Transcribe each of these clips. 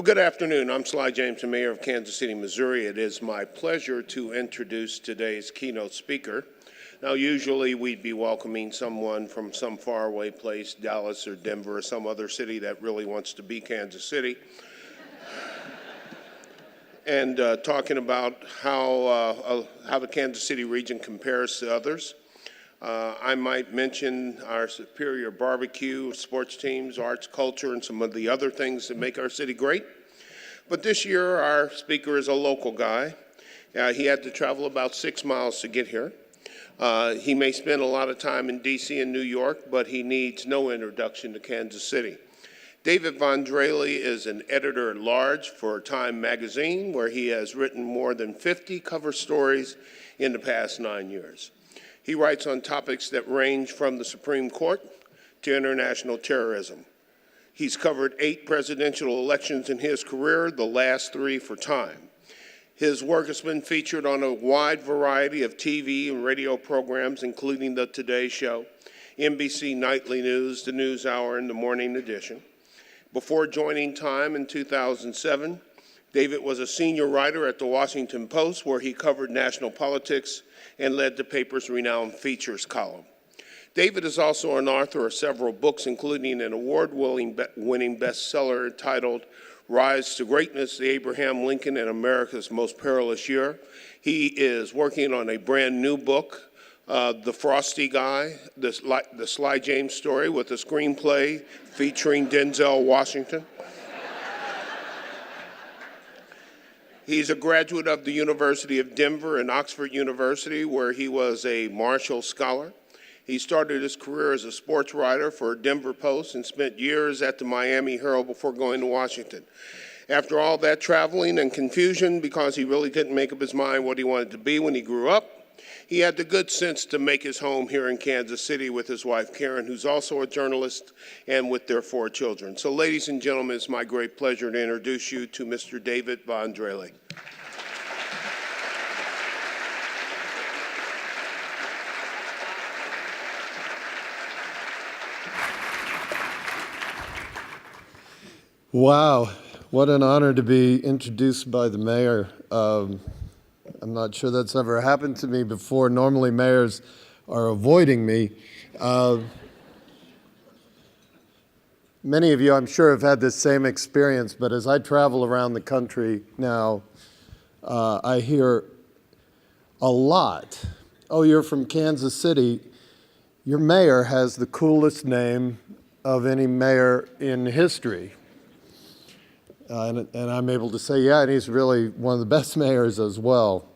Well, good afternoon. I'm Sly James, the mayor of Kansas City, Missouri. It is my pleasure to introduce today's keynote speaker. Now, usually we'd be welcoming someone from some faraway place, Dallas or Denver or some other city that really wants to be Kansas City, and talking about how the Kansas City region compares to others. I might mention our superior barbecue, sports teams, arts, culture, and some of the other things that make our city great. But this year, our speaker is a local guy. He had to travel about 6 miles to get here. He may spend a lot of time in D.C. and New York, but he needs no introduction to Kansas City. David Von Drehle is an editor-at-large for Time magazine, where he has written more than 50 cover stories in the past 9 years. He writes on topics that range from the Supreme Court to international terrorism. He's covered 8 presidential elections in his career, the last 3 for Time. His work has been featured on a wide variety of TV and radio programs, including The Today Show, NBC Nightly News, the NewsHour, and the Morning Edition. Before joining Time in 2007, David was a senior writer at the Washington Post, where he covered national politics and led the paper's renowned features column. David is also an author of several books, including an award-winning bestseller entitled Rise to Greatness, the Abraham Lincoln and America's Most Perilous Year. He is working on a brand new book, The Frosty Guy, the Sly James story, with a screenplay featuring Denzel Washington. He's a graduate of the University of Denver and Oxford University, where he was a Marshall Scholar. He started his career as a sports writer for Denver Post and spent years at the Miami Herald before going to Washington. After all that traveling and confusion, because he really didn't make up his mind what he wanted to be when he grew up, he had the good sense to make his home here in Kansas City with his wife, Karen, who's also a journalist, and with their 4 children. So, ladies and gentlemen, it's my great pleasure to introduce you to Mr. David Von Drehle. Wow, what an honor to be introduced by the mayor. I'm not sure that's ever happened to me before. Normally mayors are avoiding me. Many of you, I'm sure, have had this same experience, but as I travel around the country now, I hear a lot. Oh, you're from Kansas City. Your mayor has the coolest name of any mayor in history. And I'm able to say, yeah, and he's really one of the best mayors as well.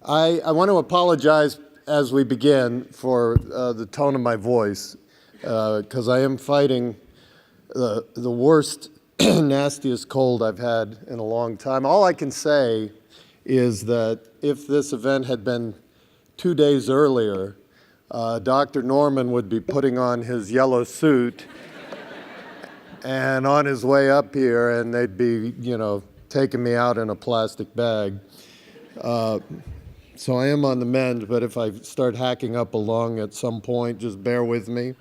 I want to apologize as we begin for the tone of my voice, because I am fighting the worst, nastiest cold I've had in a long time. All I can say is that if this event had been 2 days earlier, Dr. Norman would be putting on his yellow suit and on his way up here, and they'd be, taking me out in a plastic bag. So I am on the mend, but if I start hacking up a lung at some point, just bear with me.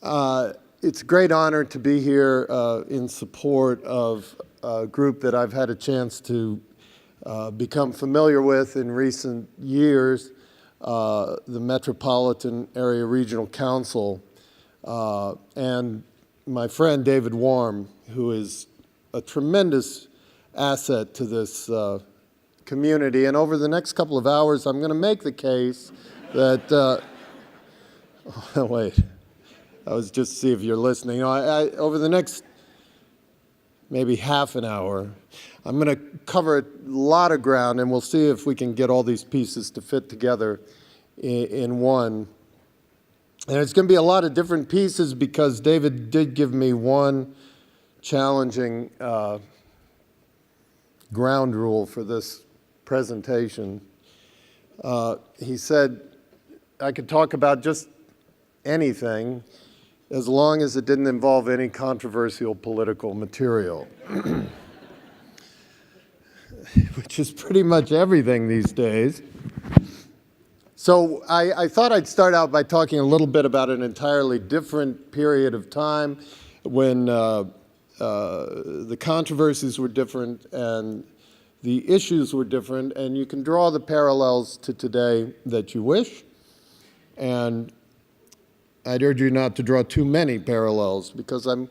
It's a great honor to be here in support of a group that I've had a chance to become familiar with in recent years, the Metropolitan Area Regional Council. And my friend David Warm, who is a tremendous asset to this community. And over the next couple of hours, I'm going to make the case that, wait, I was just to see if you're listening. Over the next maybe half an hour, I'm going to cover a lot of ground, and we'll see if we can get all these pieces to fit together in one. And it's going to be a lot of different pieces because David did give me one challenging ground rule for this presentation. He said I could talk about just anything as long as it didn't involve any controversial political material, which is pretty much everything these days. So I thought I'd start out by talking a little bit about an entirely different period of time when the controversies were different and the issues were different, and you can draw the parallels to today that you wish. And I'd urge you not to draw too many parallels, because I'm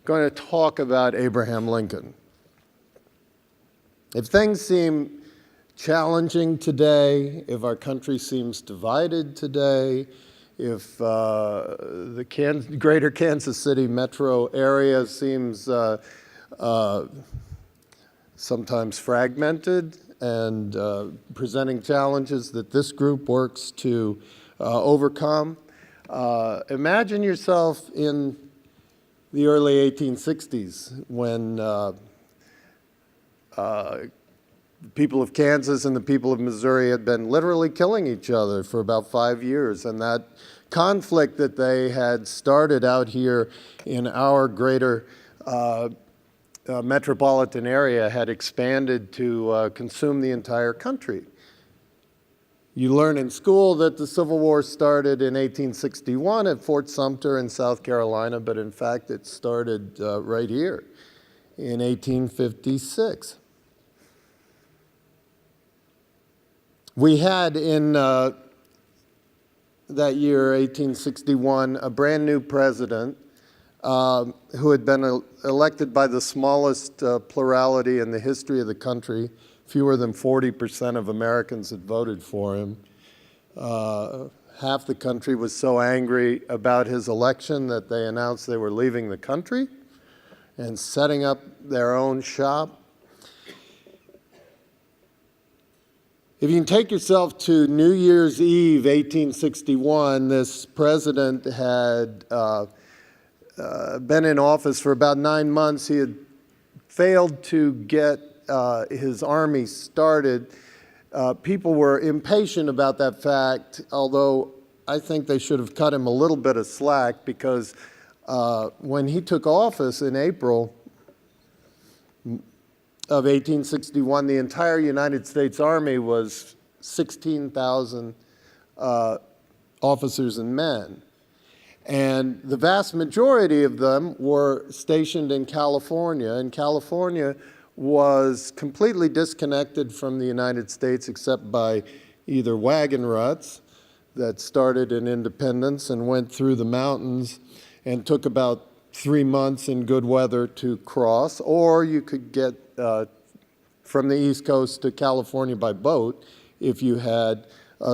going to talk about Abraham Lincoln. If things seem challenging today, if our country seems divided today, if the greater Kansas City metro area seems sometimes fragmented and presenting challenges that this group works to overcome, imagine yourself in the early 1860s when the people of Kansas and the people of Missouri had been literally killing each other for about 5 years, and that conflict that they had started out here in our greater metropolitan area had expanded to consume the entire country. You learn in school that the Civil War started in 1861 at Fort Sumter in South Carolina, but in fact it started right here in 1856. We had in that year, 1861, a brand new president who had been elected by the smallest plurality in the history of the country. Fewer than 40% of Americans had voted for him. Half the country was so angry about his election that they announced they were leaving the country and setting up their own shop. If you can take yourself to New Year's Eve, 1861, this president had been in office for about 9 months. He had failed to get his army started. People were impatient about that fact, although I think they should have cut him a little bit of slack, because when he took office in April of 1861, the entire United States Army was 16,000 officers and men. And the vast majority of them were stationed in California, and California was completely disconnected from the United States except by either wagon ruts that started in Independence and went through the mountains and took about 3 months in good weather to cross, or you could get from the East Coast to California by boat if you had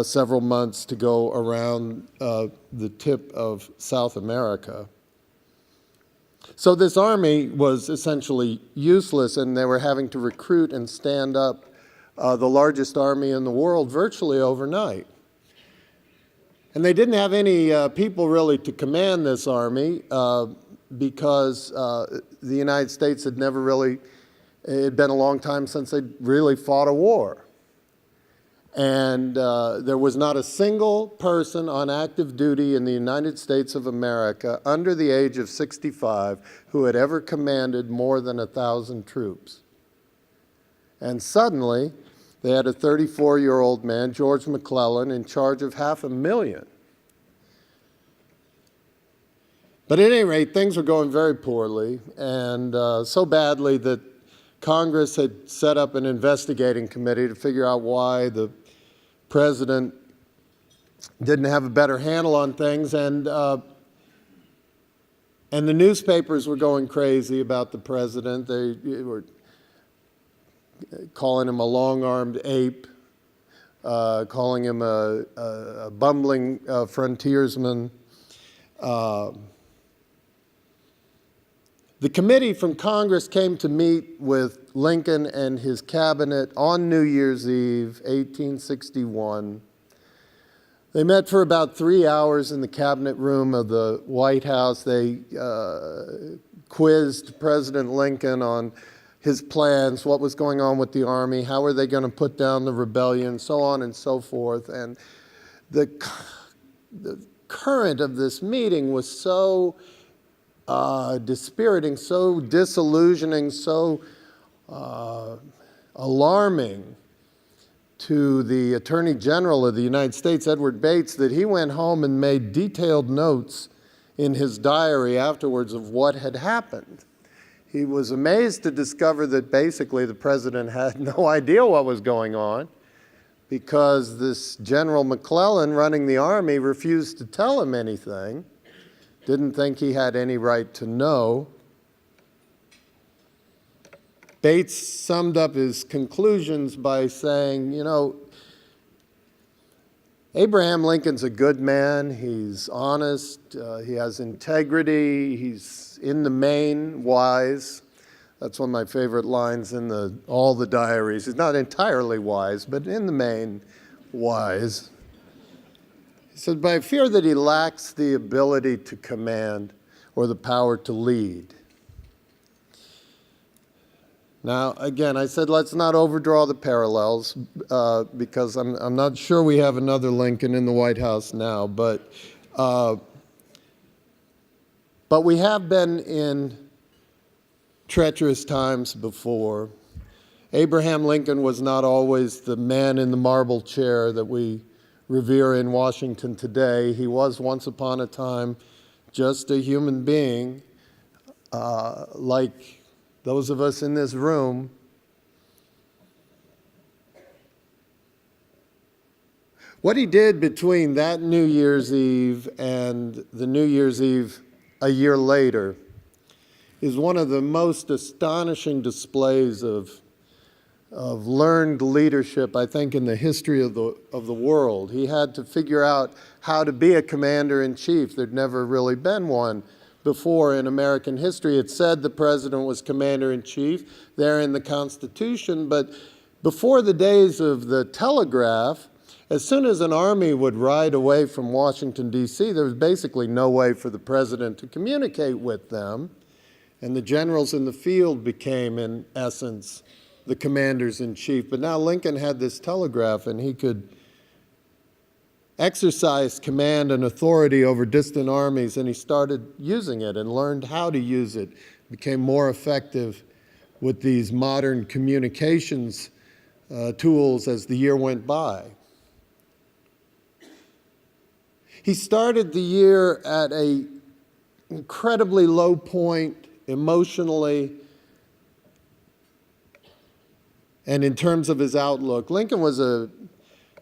several months to go around the tip of South America. So this army was essentially useless, and they were having to recruit and stand up the largest army in the world virtually overnight. And they didn't have any people really to command this army because the United States had never really, it had been a long time since they'd really fought a war. And there was not a single person on active duty in the United States of America under the age of 65 who had ever commanded more than 1,000 troops. And suddenly, they had a 34-year-old man, George McClellan, in charge of 500,000. But at any rate, things were going very poorly, and so badly that Congress had set up an investigating committee to figure out why the president didn't have a better handle on things, and the newspapers were going crazy about the president. They were calling him a long-armed ape, calling him a bumbling frontiersman. The committee from Congress came to meet with Lincoln and his cabinet on New Year's Eve, 1861. They met for about 3 hours in the cabinet room of the White House. They quizzed President Lincoln on his plans, what was going on with the Army, how were they going to put down the rebellion, so on and so forth. And the current of this meeting was so dispiriting, so disillusioning, so alarming to the Attorney General of the United States, Edward Bates, that he went home and made detailed notes in his diary afterwards of what had happened. He was amazed to discover that basically the president had no idea what was going on because this General McClellan running the army refused to tell him anything, didn't think he had any right to know. Bates summed up his conclusions by saying, you know, Abraham Lincoln's a good man, he's honest, he has integrity, he's in the main wise. That's one of my favorite lines in all the diaries. He's not entirely wise, but in the main wise. He said, but I fear that he lacks the ability to command or the power to lead. Now, again, I said let's not overdraw the parallels because I'm not sure we have another Lincoln in the White House now, but we have been in treacherous times before. Abraham Lincoln was not always the man in the marble chair that we revere in Washington today. He was once upon a time just a human being like those of us in this room. What he did between that New Year's Eve and the New Year's Eve a year later is one of the most astonishing displays of learned leadership, I think, in the history of the world. He had to figure out how to be a commander-in-chief. There'd never really been one before in American history. It said the president was commander-in-chief there in the Constitution, but before the days of the telegraph, as soon as an army would ride away from Washington, D.C., there was basically no way for the president to communicate with them, and the generals in the field became, in essence, the commanders-in-chief. But now Lincoln had this telegraph, and he could exercise command and authority over distant armies, and he started using it and learned how to use it, became more effective with these modern communications tools as the year went by. He started the year at an incredibly low point emotionally and in terms of his outlook. Lincoln was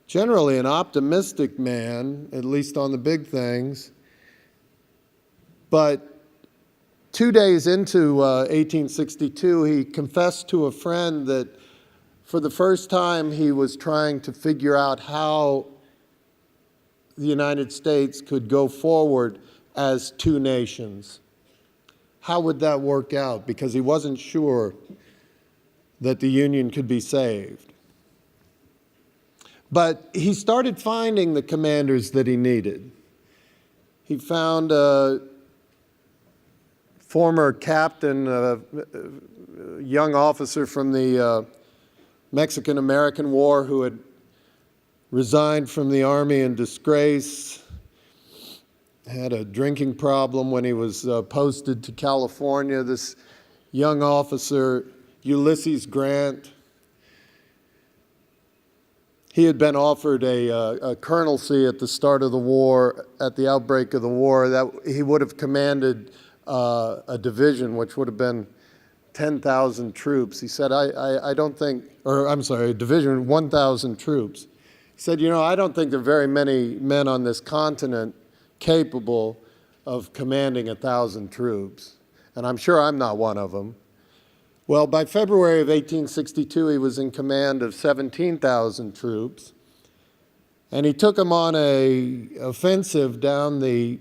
generally an optimistic man, at least on the big things. But 2 days into 1862, he confessed to a friend that for the first time he was trying to figure out how the United States could go forward as two nations. How would that work out? Because he wasn't sure that the Union could be saved. But he started finding the commanders that he needed. He found a former captain, a young officer from the Mexican-American War who had resigned from the army in disgrace, had a drinking problem when he was posted to California. This young officer, Ulysses Grant, he had been offered a colonelcy at the start of the war, at the outbreak of the war, that he would have commanded a division, which would have been 10,000 troops. He said, I don't think, or I'm sorry, a division, 1,000 troops. He said, you know, I don't think there are very many men on this continent capable of commanding 1,000 troops, and I'm sure I'm not one of them. Well, by February of 1862, he was in command of 17,000 troops, and he took them on an offensive down the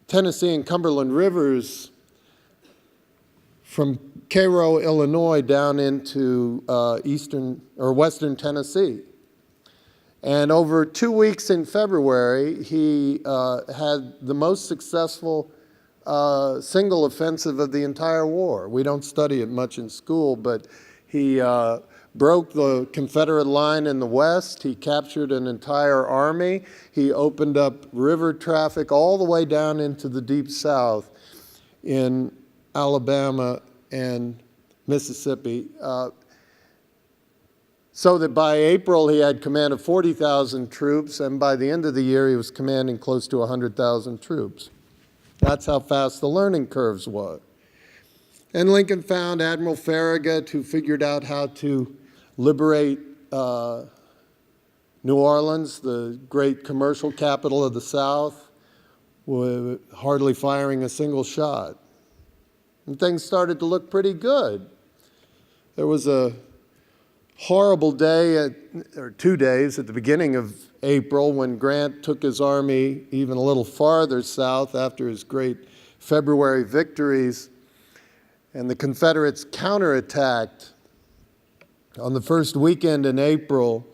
Tennessee and Cumberland rivers from Cairo, Illinois, down into western Tennessee. And over 2 weeks in February, he had the most successful single offensive of the entire war. We don't study it much in school, but he broke the Confederate line in the west. He captured an entire army. He opened up river traffic all the way down into the deep south in Alabama and Mississippi. so that by April he had command of 40,000 troops, and by the end of the year he was commanding close to 100,000 troops. That's how fast the learning curves were. And Lincoln found Admiral Farragut, who figured out how to liberate New Orleans, the great commercial capital of the South, with hardly firing a single shot. And things started to look pretty good. There was a horrible day, or 2 days at the beginning of April, when Grant took his army even a little farther south after his great February victories, and the Confederates counterattacked on the first weekend in April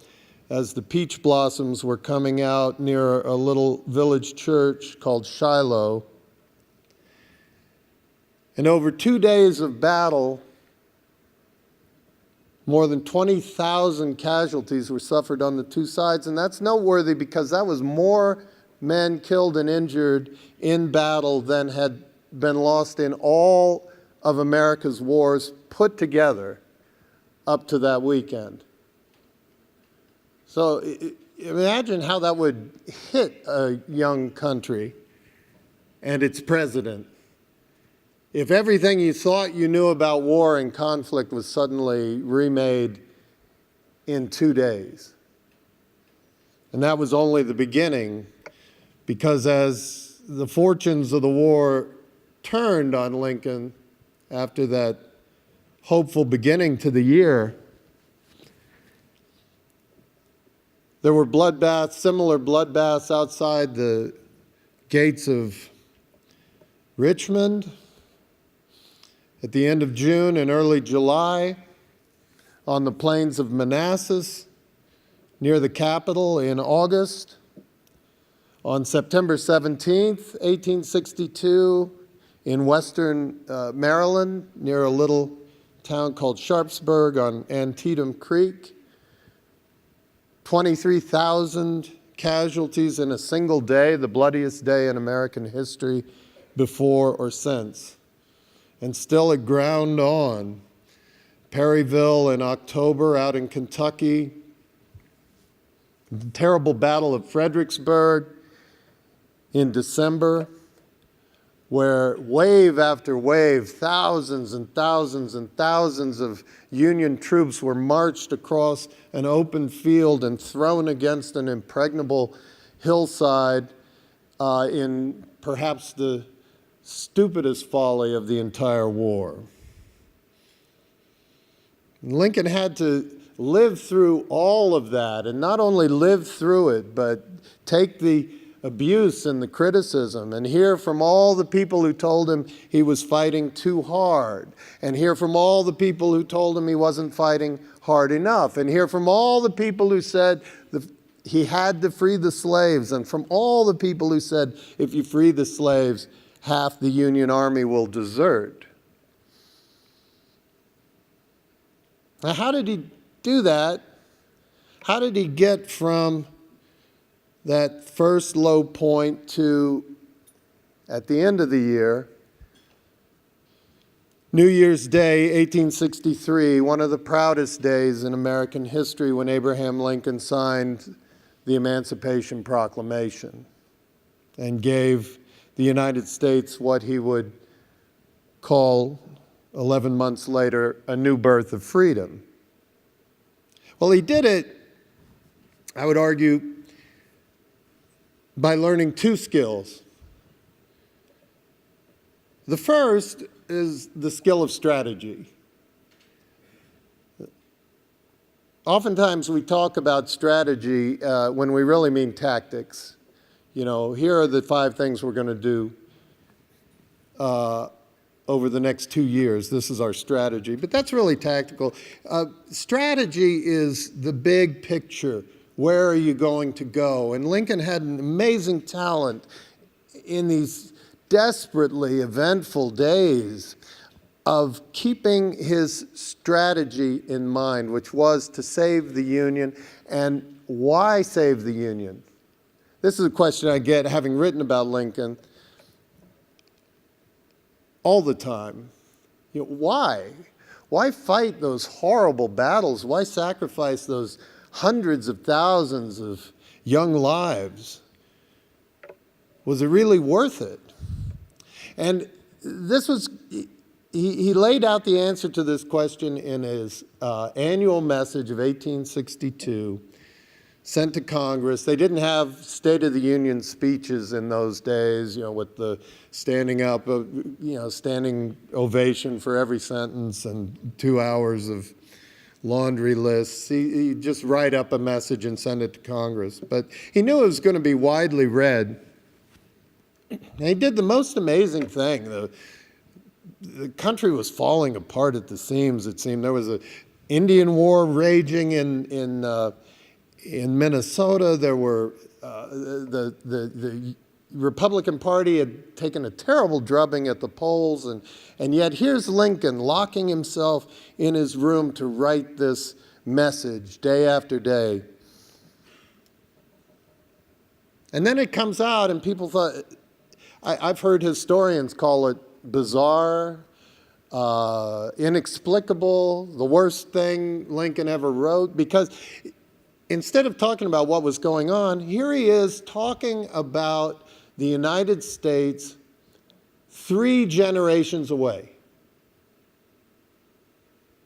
as the peach blossoms were coming out near a little village church called Shiloh. And over 2 days of battle, more than 20,000 casualties were suffered on the two sides, and that's noteworthy because that was more men killed and injured in battle than had been lost in all of America's wars put together up to that weekend. So imagine how that would hit a young country and its president if everything you thought you knew about war and conflict was suddenly remade in 2 days. And that was only the beginning, because as the fortunes of the war turned on Lincoln after that hopeful beginning to the year, there were bloodbaths, similar bloodbaths outside the gates of Richmond at the end of June and early July, on the plains of Manassas near the capital in August, on September 17th, 1862, in western Maryland near a little town called Sharpsburg on Antietam Creek. 23,000 casualties in a single day, the bloodiest day in American history before or since. And still it ground on. Perryville in October out in Kentucky. The terrible Battle of Fredericksburg in December, where wave after wave, thousands and thousands and thousands of Union troops were marched across an open field and thrown against an impregnable hillside in perhaps the stupidest folly of the entire war. Lincoln had to live through all of that, and not only live through it, but take the abuse and the criticism, and hear from all the people who told him he was fighting too hard, and hear from all the people who told him he wasn't fighting hard enough, and hear from all the people who said he had to free the slaves, and from all the people who said, if you free the slaves, half the Union Army will desert. Now, how did he do that? How did he get from that first low point to, at the end of the year, New Year's Day, 1863, one of the proudest days in American history, when Abraham Lincoln signed the Emancipation Proclamation and gave the United States what he would call, 11 months later, a new birth of freedom? Well, he did it, I would argue, by learning two skills. The first is the skill of strategy. Oftentimes we talk about strategy when we really mean tactics. You know, here are the 5 things we're going to do over the next 2 years. This is our strategy. But that's really tactical. Strategy is the big picture. Where are you going to go? And Lincoln had an amazing talent in these desperately eventful days of keeping his strategy in mind, which was to save the Union. And why save the Union? This is a question I get, having written about Lincoln all the time. You know, why? Why fight those horrible battles? Why sacrifice those hundreds of thousands of young lives? Was it really worth it? And this was, he laid out the answer to this question in his annual message of 1862, sent to Congress. They didn't have State of the Union speeches in those days, with the standing up, standing ovation for every sentence and 2 hours of laundry lists. He'd just write up a message and send it to Congress. But he knew it was going to be widely read. And he did the most amazing thing. The country was falling apart at the seams, it seemed. There was an Indian war raging in Minnesota. There were the Republican Party had taken a terrible drubbing at the polls, and yet here's Lincoln locking himself in his room to write this message day after day. And then it comes out, and people thought, I've heard historians call it bizarre, inexplicable, the worst thing Lincoln ever wrote, because instead of talking about what was going on, here he is talking about the United States 3 generations away.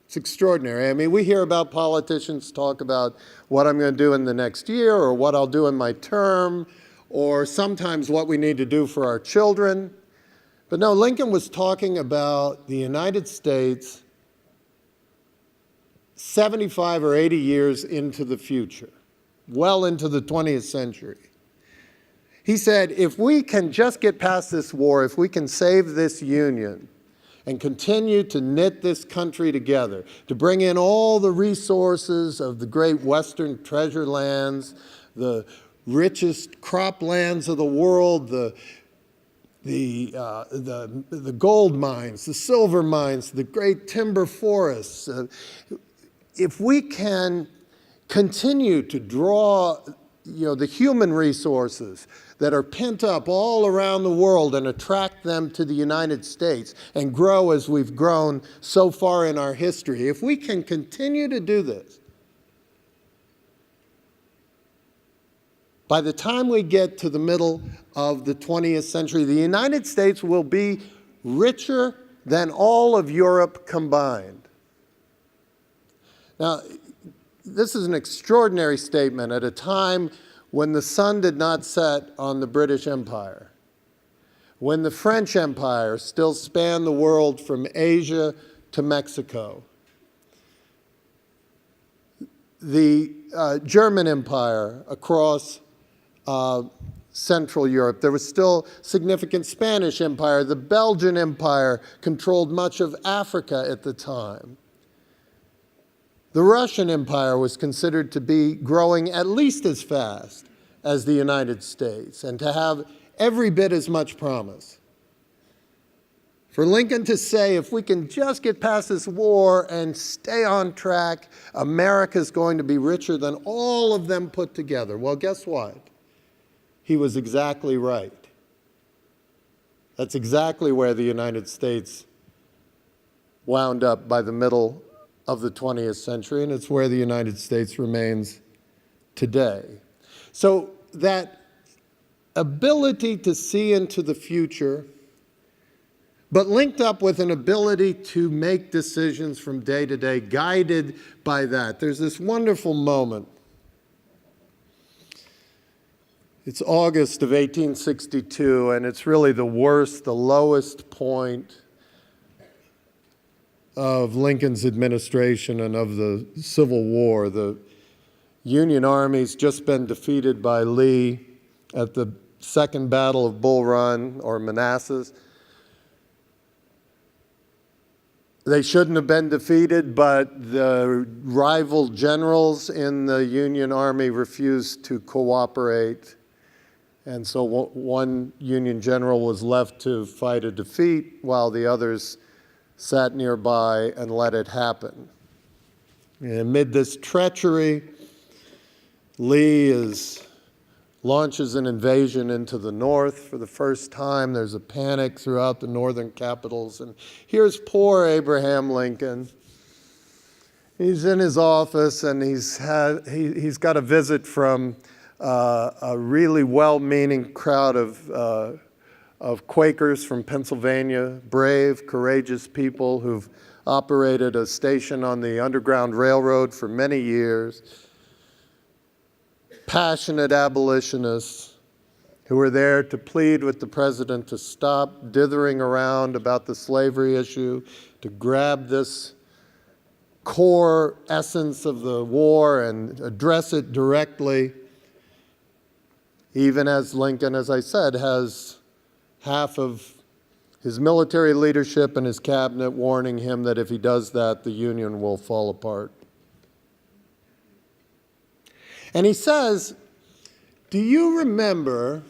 It's extraordinary. I mean, we hear about politicians talk about what I'm going to do in the next year, or what I'll do in my term, or sometimes what we need to do for our children. But no, Lincoln was talking about the United States 75 or 80 years into the future, well into the 20th century. He said, if we can just get past this war, if we can save this union and continue to knit this country together, to bring in all the resources of the great Western treasure lands, the richest croplands of the world, the gold mines, the silver mines, the great timber forests. If we can continue to draw, the human resources that are pent up all around the world and attract them to the United States and grow as we've grown so far in our history, if we can continue to do this, by the time we get to the middle of the 20th century, the United States will be richer than all of Europe combined. Now, this is an extraordinary statement at a time when the sun did not set on the British Empire, when the French Empire still spanned the world from Asia to Mexico, the German Empire across Central Europe. There was still significant Spanish Empire. The Belgian Empire controlled much of Africa at the time. The Russian Empire was considered to be growing at least as fast as the United States and to have every bit as much promise. For Lincoln to say, if we can just get past this war and stay on track, America's going to be richer than all of them put together. Well, guess what? He was exactly right. That's exactly where the United States wound up by the middle of the 20th century, and it's where the United States remains today. So that ability to see into the future, but linked up with an ability to make decisions from day to day, guided by that. There's this wonderful moment. It's August of 1862, and it's really the lowest point of Lincoln's administration and of the Civil War. The Union Army's just been defeated by Lee at the Second Battle of Bull Run, or Manassas. They shouldn't have been defeated, but the rival generals in the Union Army refused to cooperate. And so one Union general was left to fight a defeat while the others sat nearby and let it happen. And amid this treachery, Lee launches an invasion into the north for the first time. There's a panic throughout the northern capitals. And here's poor Abraham Lincoln He's in his office, and he's got a visit from a really well-meaning crowd of Quakers from Pennsylvania, brave, courageous people who've operated a station on the Underground Railroad for many years, passionate abolitionists who were there to plead with the president to stop dithering around about the slavery issue, to grab this core essence of the war and address it directly, even as Lincoln, as I said, has half of his military leadership and his cabinet warning him that if he does that, the Union will fall apart. And he says, do you remember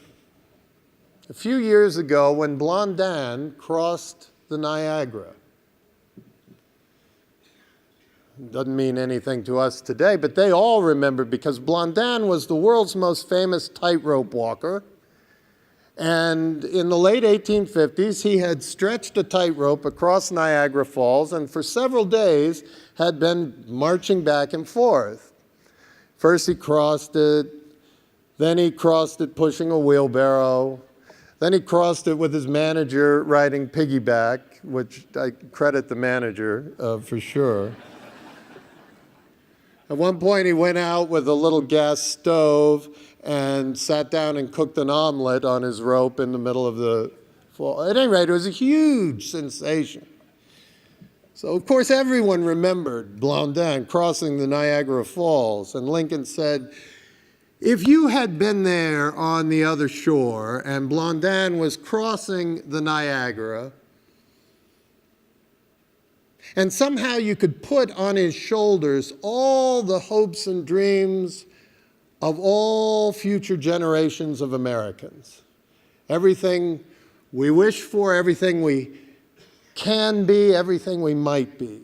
a few years ago when Blondin crossed the Niagara? Doesn't mean anything to us today, but they all remember, because Blondin was the world's most famous tightrope walker. And in the late 1850s, he had stretched a tightrope across Niagara Falls and for several days had been marching back and forth. First he crossed it, then he crossed it pushing a wheelbarrow, then he crossed it with his manager riding piggyback, which I credit the manager for sure. At one point, he went out with a little gas stove and sat down and cooked an omelet on his rope in the middle of the fall. At any rate, it was a huge sensation. So, of course, everyone remembered Blondin crossing the Niagara Falls. And Lincoln said, if you had been there on the other shore and Blondin was crossing the Niagara, and somehow you could put on his shoulders all the hopes and dreams of all future generations of Americans. Everything we wish for, everything we can be, everything we might be.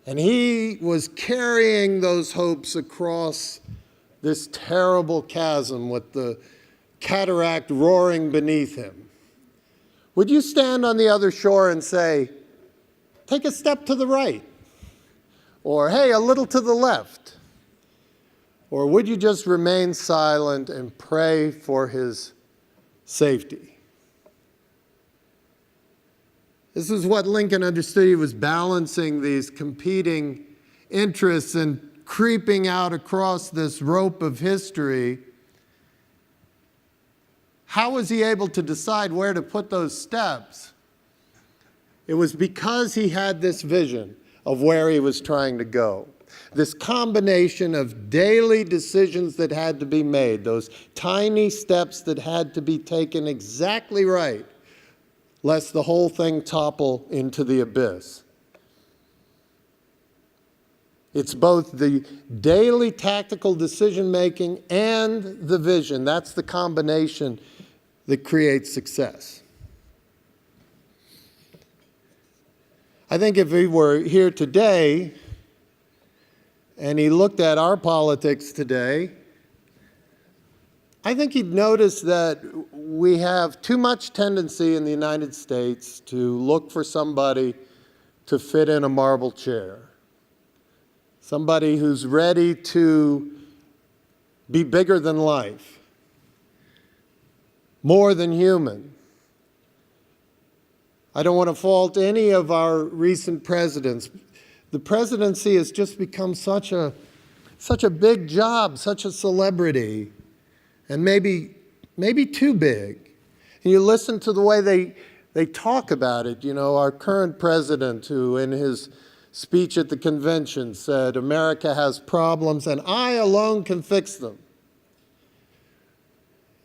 And he was carrying those hopes across this terrible chasm with the cataract roaring beneath him. Would you stand on the other shore and say, take a step to the right, or hey, a little to the left? Or would you just remain silent and pray for his safety? This is what Lincoln understood. He was balancing these competing interests and creeping out across this rope of history. How was he able to decide where to put those steps? It was because he had this vision of where he was trying to go. This combination of daily decisions that had to be made, those tiny steps that had to be taken exactly right, lest the whole thing topple into the abyss. It's both the daily tactical decision-making and the vision. That's the combination that creates success. I think if he were here today and he looked at our politics today, I think he'd notice that we have too much tendency in the United States to look for somebody to fit in a marble chair, somebody who's ready to be bigger than life, more than human. I don't want to fault any of our recent presidents. The presidency has just become such a big job, such a celebrity, and maybe too big. And you listen to the way they talk about it. You know, our current president, who in his speech at the convention said, America has problems and I alone can fix them.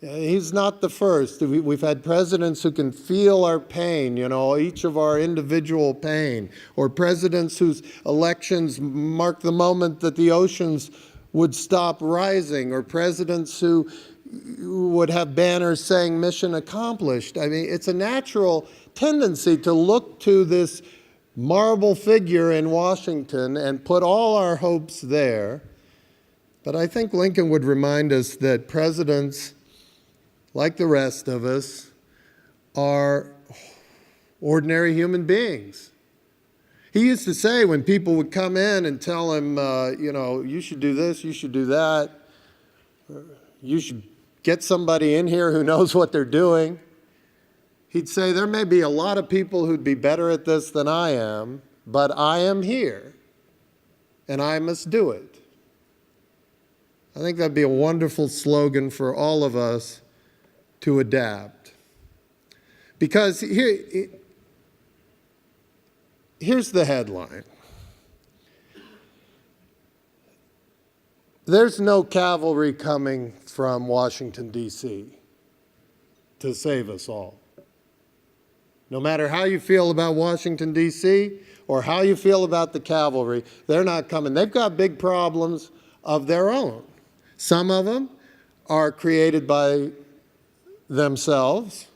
He's not the first. We've had presidents who can feel our pain, you know, each of our individual pain, or presidents whose elections mark the moment that the oceans would stop rising, or presidents who would have banners saying mission accomplished. I mean, it's a natural tendency to look to this marble figure in Washington and put all our hopes there. But I think Lincoln would remind us that presidents, like the rest of us, are ordinary human beings. He used to say when people would come in and tell him, you should do this, you should do that, you should get somebody in here who knows what they're doing. He'd say, there may be a lot of people who'd be better at this than I am, but I am here, and I must do it. I think that'd be a wonderful slogan for all of us to adapt. Because here's the headline. There's no cavalry coming from Washington, D.C. to save us all. No matter how you feel about Washington, D.C., or how you feel about the cavalry, they're not coming. They've got big problems of their own. Some of them are created by themselves.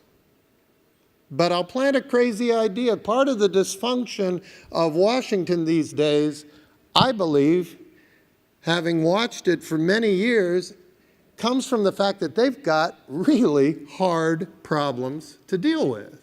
But I'll plant a crazy idea. Part of the dysfunction of Washington these days, I believe, having watched it for many years, comes from the fact that they've got really hard problems to deal with.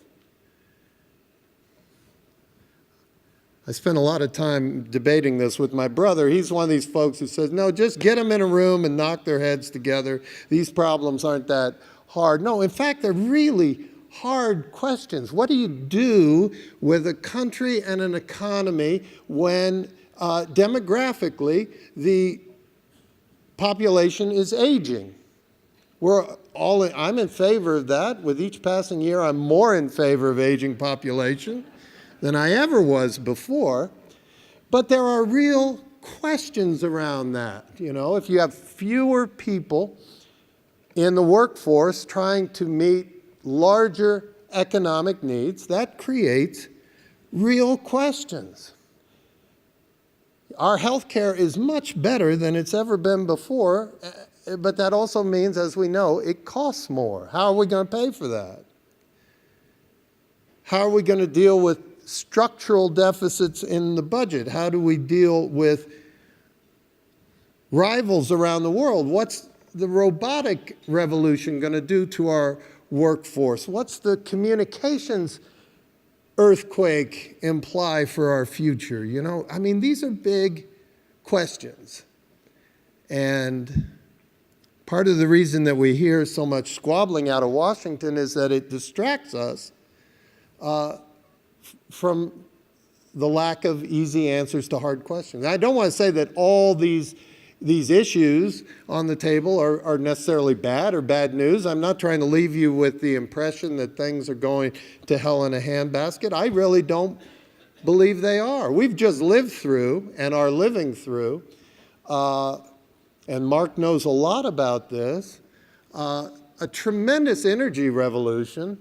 I spent a lot of time debating this with my brother. He's one of these folks who says, no, just get them in a room and knock their heads together. These problems aren't that hard. No, in fact, they're really hard questions. What do you do with a country and an economy when demographically the population is aging? I'm in favor of that. With each passing year, I'm more in favor of aging population than I ever was before. But there are real questions around that. If you have fewer people in the workforce trying to meet larger economic needs, that creates real questions. Our health care is much better than it's ever been before, but that also means, as we know, it costs more. How are we going to pay for that? How are we going to deal with structural deficits in the budget? How do we deal with rivals around the world? What's the robotic revolution going to do to our workforce? What's the communications earthquake imply for our future? These are big questions. And part of the reason that we hear so much squabbling out of Washington is that it distracts us from the lack of easy answers to hard questions. I don't want to say that all these issues on the table are necessarily bad or bad news. I'm not trying to leave you with the impression that things are going to hell in a handbasket. I really don't believe they are. We've just lived through and are living through, and Mark knows a lot about this, a tremendous energy revolution.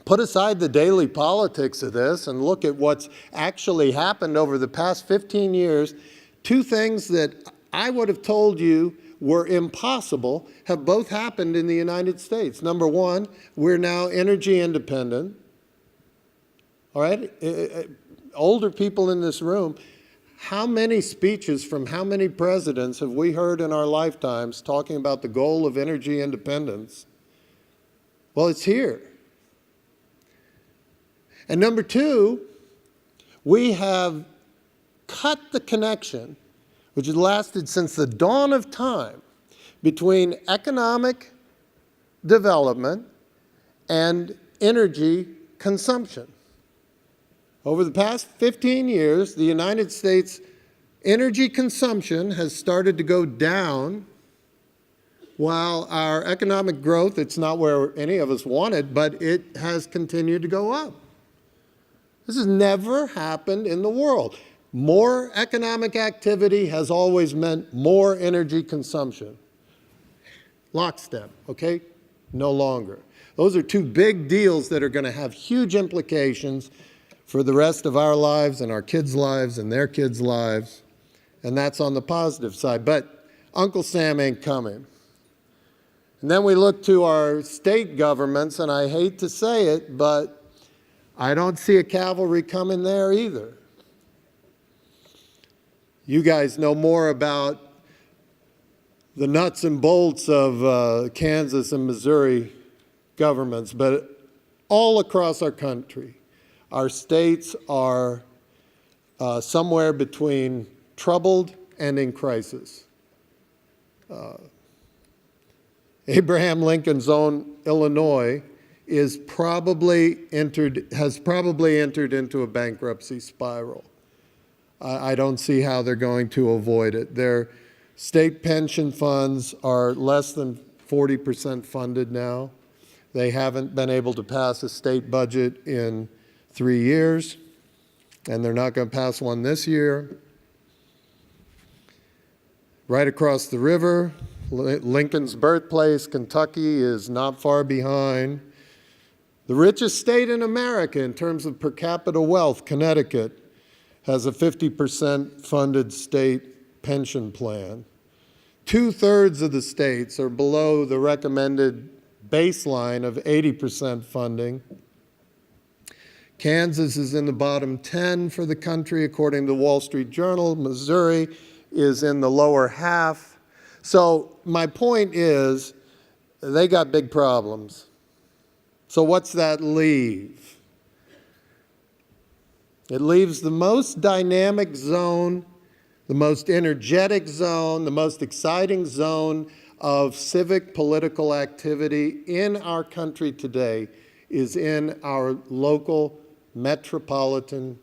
Put aside the daily politics of this and look at what's actually happened over the past 15 years. Two things that I would have told you were impossible have both happened in the United States. Number one, we're now energy independent. All right? Older people in this room, how many speeches from how many presidents have we heard in our lifetimes talking about the goal of energy independence? Well, it's here. And number two, we have cut the connection, which has lasted since the dawn of time, between economic development and energy consumption. Over the past 15 years, the United States energy consumption has started to go down, while our economic growth, it's not where any of us want it, but it has continued to go up. This has never happened in the world. More economic activity has always meant more energy consumption. Lockstep, okay? No longer. Those are two big deals that are going to have huge implications for the rest of our lives and our kids' lives and their kids' lives. And that's on the positive side. But Uncle Sam ain't coming. And then we look to our state governments, and I hate to say it, but I don't see a cavalry coming there either. You guys know more about the nuts and bolts of Kansas and Missouri governments, but all across our country. Our states are somewhere between troubled and in crisis. Abraham Lincoln's own Illinois has probably entered into a bankruptcy spiral. I don't see how they're going to avoid it. Their state pension funds are less than 40% funded now. They haven't been able to pass a state budget in 3 years, and they're not going to pass one this year. Right across the river, Lincoln's birthplace, Kentucky, is not far behind. The richest state in America in terms of per capita wealth, Connecticut, has a 50% funded state pension plan. 2/3 of the states are below the recommended baseline of 80% funding. Kansas is in the bottom 10 for the country, according to the Wall Street Journal. Missouri is in the lower half. So my point is, they got big problems. So what's that leave? It leaves the most dynamic zone, the most energetic zone, the most exciting zone of civic political activity in our country today is in our local metropolitan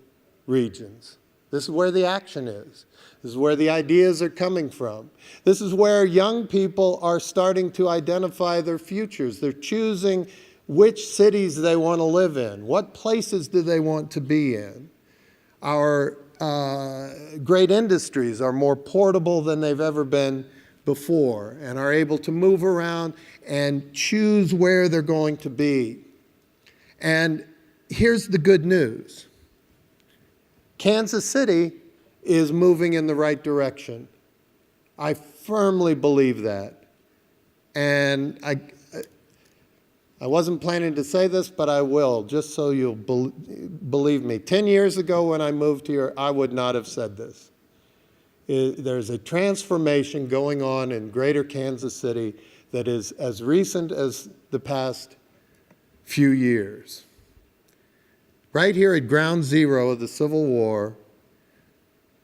regions. This is where the action is. This is where the ideas are coming from. This is where young people are starting to identify their futures. They're choosing which cities they want to live in. What places do they want to be in? Our great industries are more portable than they've ever been before and are able to move around and choose where they're going to be. And here's the good news. Kansas City is moving in the right direction. I firmly believe that. And I wasn't planning to say this, but I will, just so you'll believe me. 10 years ago when I moved here, I would not have said this. There's a transformation going on in greater Kansas City that is as recent as the past few years. Right here at ground zero of the Civil War,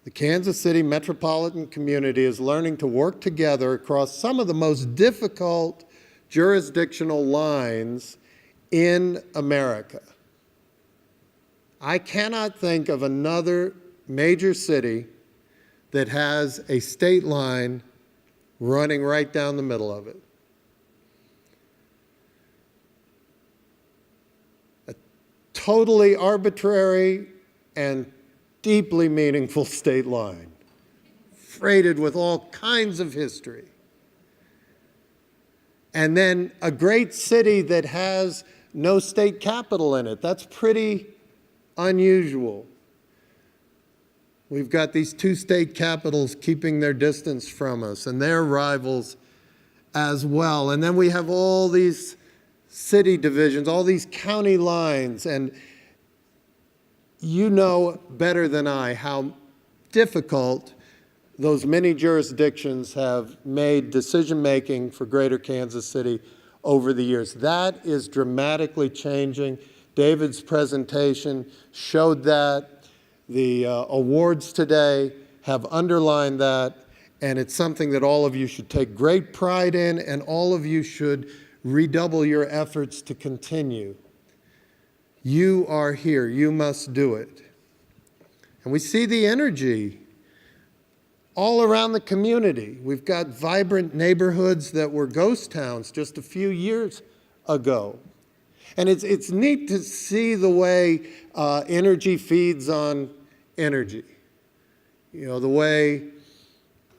the Kansas City metropolitan community is learning to work together across some of the most difficult jurisdictional lines in America. I cannot think of another major city that has a state line running right down the middle of it. A totally arbitrary and deeply meaningful state line, freighted with all kinds of history. And then a great city that has no state capital in it. That's pretty unusual. We've got these two state capitals keeping their distance from us, and they're rivals as well. And then we have all these city divisions, all these county lines, and you know better than I how difficult those many jurisdictions have made decision-making for greater Kansas City over the years. That is dramatically changing. David's presentation showed that. The awards today have underlined that, and it's something that all of you should take great pride in, and all of you should redouble your efforts to continue. You are here. You must do it. And we see the energy all around the community. We've got vibrant neighborhoods that were ghost towns just a few years ago. And it's neat to see the way energy feeds on energy. You know, the way,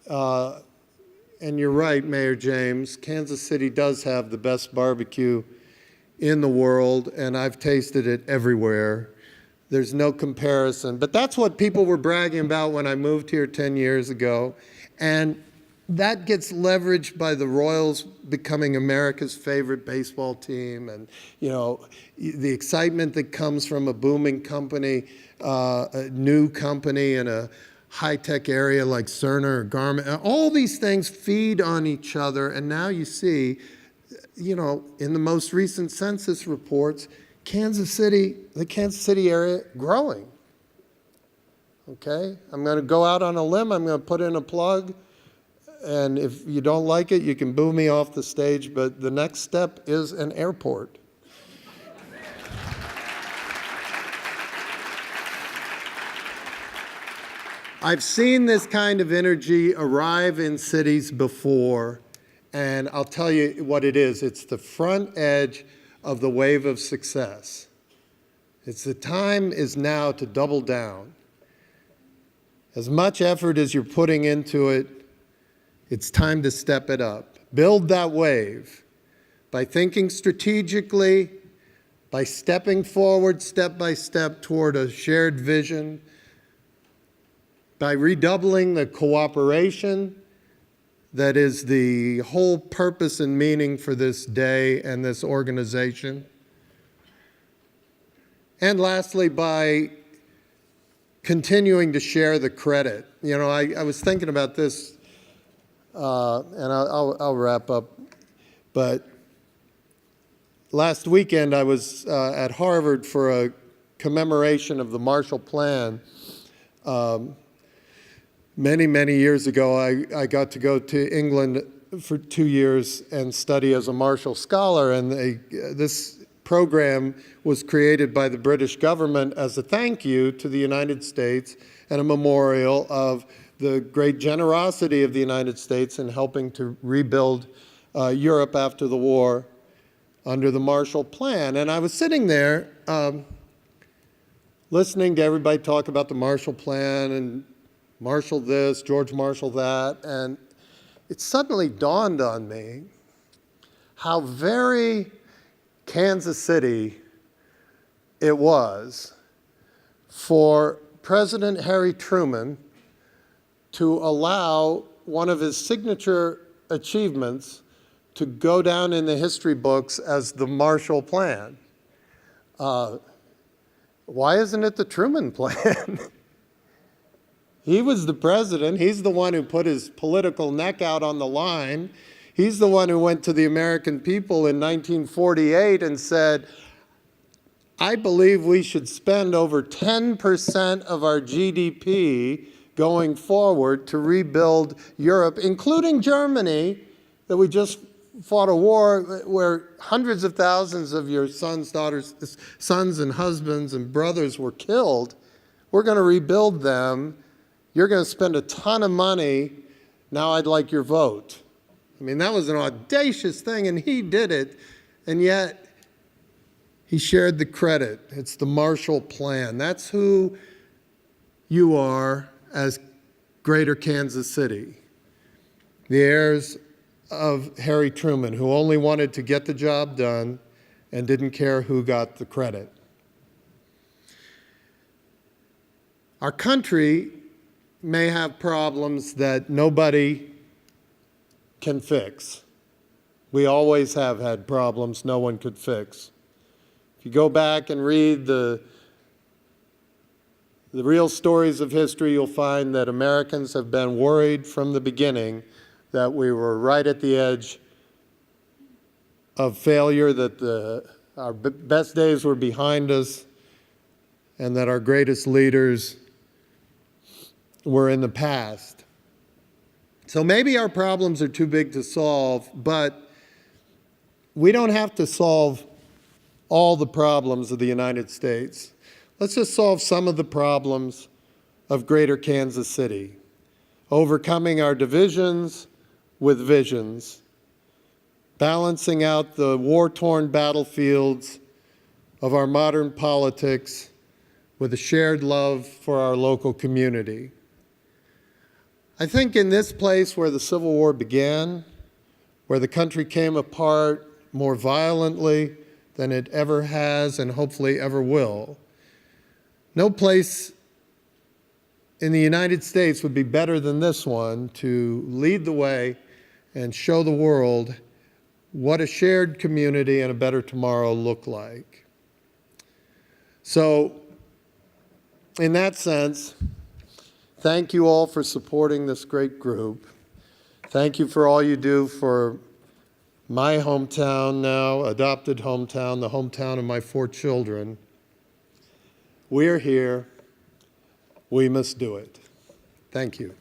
and you're right, Mayor James, Kansas City does have the best barbecue in the world, and I've tasted it everywhere. There's no comparison. But that's what people were bragging about when I moved here 10 years ago. And that gets leveraged by the Royals becoming America's favorite baseball team, and you know the excitement that comes from a booming company, a new company in a high-tech area like Cerner or Garmin. All these things feed on each other, and now you see, you know, in the most recent census reports, the Kansas City area growing. Okay? I'm going to go out on a limb. I'm going to put in a plug. And if you don't like it, you can boo me off the stage. But the next step is an airport. I've seen this kind of energy arrive in cities before, and I'll tell you what it is. It's the front edge of the wave of success. It's the time is now to double down. As much effort as you're putting into it, it's time to step it up. Build that wave by thinking strategically, by stepping forward step by step toward a shared vision, by redoubling the cooperation that is the whole purpose and meaning for this day and this organization. And lastly, by continuing to share the credit. You know, I was thinking about this, and I'll wrap up, but last weekend I was at Harvard for a commemoration of the Marshall Plan. Many, many years ago, I got to go to England for 2 years and study as a Marshall Scholar, and this program was created by the British government as a thank you to the United States and a memorial of the great generosity of the United States in helping to rebuild Europe after the war under the Marshall Plan. And I was sitting there listening to everybody talk about the Marshall Plan and Marshall this, George Marshall that, and it suddenly dawned on me how very Kansas City it was for President Harry Truman to allow one of his signature achievements to go down in the history books as the Marshall Plan. Why isn't it the Truman Plan? He was the president. He's the one who put his political neck out on the line. He's the one who went to the American people in 1948 and said, I believe we should spend over 10% of our GDP going forward to rebuild Europe, including Germany, that we just fought a war where hundreds of thousands of your sons, daughters, sons and husbands and brothers were killed. We're going to rebuild them. You're going to spend a ton of money. Now I'd like your vote. I mean, that was an audacious thing, and he did it, and yet he shared the credit. It's the Marshall Plan. That's who you are as Greater Kansas City, the heirs of Harry Truman, who only wanted to get the job done and didn't care who got the credit. Our country may have problems that nobody can fix. We always have had problems no one could fix. If you go back and read the real stories of history, you'll find that Americans have been worried from the beginning that we were right at the edge of failure, that our best days were behind us, and that our greatest leaders were in the past. So maybe our problems are too big to solve, but we don't have to solve all the problems of the United States. Let's just solve some of the problems of Greater Kansas City. Overcoming our divisions with visions. Balancing out the war-torn battlefields of our modern politics with a shared love for our local community. I think in this place where the Civil War began, where the country came apart more violently than it ever has and hopefully ever will, no place in the United States would be better than this one to lead the way and show the world what a shared community and a better tomorrow look like. So, in that sense, thank you all for supporting this great group. Thank you for all you do for my hometown now, adopted hometown, the hometown of my 4 children. We're here. We must do it. Thank you.